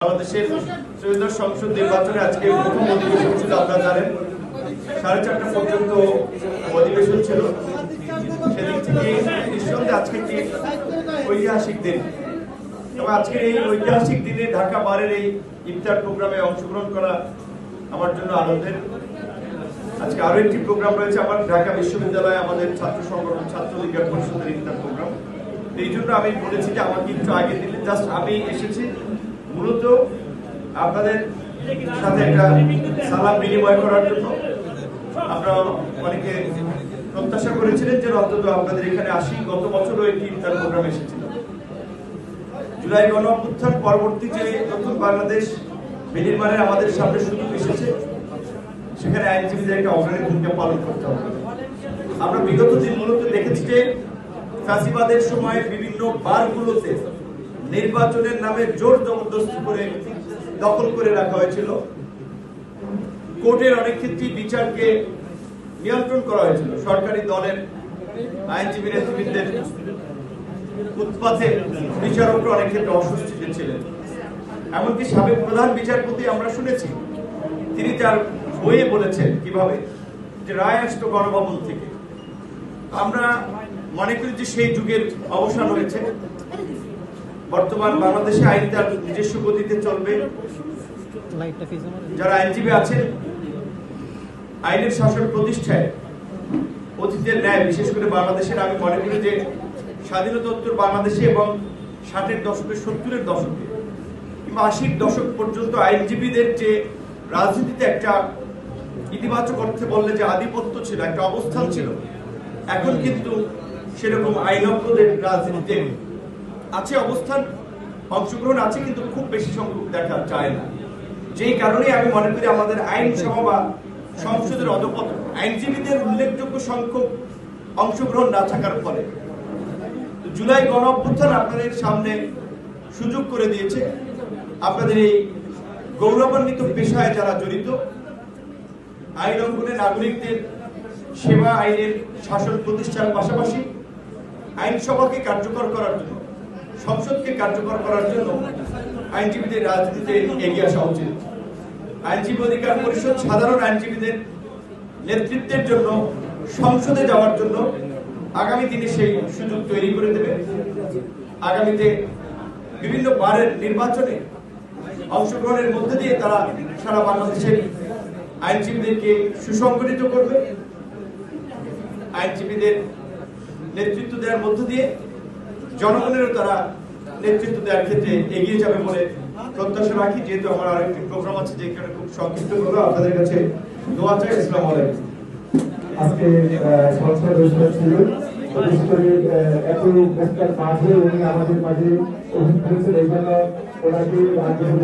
বাংলাদেশের ত্রয়োদশ সংসদ নির্বাচনে আজকে প্রথম অধিবেশন ছিল, আপনারা জানেন 4:30 পর্যন্ত অধিবেশন ছিল। সেদিক থেকে নিঃসন্দেহে আজকে একটি ঐতিহাসিক দিন এবং আজকের এই ঐতিহাসিক দিনে ঢাকা বারের এই ইফতার প্রোগ্রামে অংশগ্রহণ করা আমার জন্য আনন্দের। আজকে আরো একটি প্রোগ্রাম রয়েছে আমার ঢাকা বিশ্ববিদ্যালয়ে, আমাদের ছাত্র সংগঠন ছাত্রলীগের পরিষদের ইফতার প্রোগ্রাম। এই জন্য আমি বলেছি যে আমাকে একটু আগে দিলে, জাস্ট আমি এসেছি মূলত আপনাদের সাথে একটা সালাম বিনিময় করার জন্য। আমরা অনেকে প্রত্যাশা করেছিলেন যে অন্তত আপনাদের এখানে আসি। গত বছরও একটি ইফতার প্রোগ্রাম এসেছিল। জুলাই গণঅভ্যুত্থান পরবর্তী যে নতুন বাংলাদেশ বিনির্মাণের আমাদের সামনে সুযোগ এসেছে, সেখানে আইনজীবীদের একটা অগ্রণী ভূমিকা পালন করতে হবে। আমরা বিগত দিনগুলোতে দেখেছি যে ফ্যাসিবাদের সময় বিভিন্ন বারগুলোতে নির্বাচনের নামে জোর জবরদস্তি করে দখল করে রাখা হয়েছিল। কোর্টের অনেক ক্ষেত্রে বিচারকে নিয়ন্ত্রণ করা হয়েছিল। সরকারি দলের আইনজীবী নেতৃবৃন্দের উৎপাতে বিচারকরা অনেক ক্ষেত্রে অস্বস্তিতে ছিলেন। এমনকি সাবেক প্রধান বিচারপতি আমরা শুনেছি, তিনি তার বইয়ে বলেছেন কিভাবে যে রায় আসতো গণভবন থেকে। আমরা মনে করি যে সেই যুগের অবসান হয়েছে। বর্তমান বাংলাদেশে আইন তার নিজস্ব গতিতে চলবে। যারা আইনজীবী আছেন, আইনের শাসন প্রতিষ্ঠায় অতীতের ন্যায়, বিশেষ করে বাংলাদেশের, আমি মনে করি যে স্বাধীনতোত্তর বাংলাদেশে এবং 60-এর দশকে, 70-এর দশকে কিংবা 80-র দশক পর্যন্ত আইনজীবীদের যে রাজনীতিতে একটা ইতিবাচক অর্থে বললে যে আধিপত্য ছিল, একটা অবস্থান ছিল, এখন কিন্তু সেরকম আইনজ্ঞদের রাজনীতিতে আছে অবস্থান, অংশগ্রহণ আছে, কিন্তু খুব বেশি সংখ্যক দেখা যায় না। যেই কারণে আমি মনে করি আমাদের আইনসভা বা সংসদের অধপতন, আইনজীবীদের উল্লেখযোগ্য সংখ্যক অংশগ্রহণ না থাকার ফলে জুলাই গণঅভ্যুত্থান আপনাদের সামনে সুযোগ করে দিয়েছে আপনাদের এই গৌরবান্বিত পেশায় যারা জড়িত, আইন অঙ্গনে নাগরিকদের সেবা, আইনের শাসন প্রতিষ্ঠার পাশাপাশি আইনসভাকে কার্যকর করার জন্য, সংসদকে কার্যকর করার জন্য আইনজীবীদের রাজনীতিতে এগিয়ে আসা উচিত। আইনজীবী অধিকার পরিষদ সাধারণ আইনজীবীদের নেতৃত্বের জন্য সংসদে যাওয়ার জন্য আগামী দিনে সেই সুযোগ তৈরি করে দেবে। আগামীতে বিভিন্ন বারের নির্বাচনে অংশগ্রহণের মধ্যে দিয়ে তারা সারা বাংলাদেশের আইনজীবীদেরকে সুসংগঠিত করবে। আইনজীবীদের নেতৃত্ব দেওয়ার মধ্য দিয়ে জনগণেরও তারা নেতৃত্ব দেওয়ার ক্ষেত্রে এগিয়ে যাবে বলে প্রত্যাশা রাখি। যেহেতু আমার আরেকটি প্রোগ্রাম আছে, যেখানে খুব সংক্ষিপ্ত করবো, আপনাদের কাছে দোয়া চাই। আসসালামু আলাইকুম। আজকে সংসদ অধিবেশন ছিল, বিশেষ করে এত ব্যস্তার মাঝে উনি আমাদের মাঝে উপস্থিত হয়েছেন। এই জন্য ওনাকে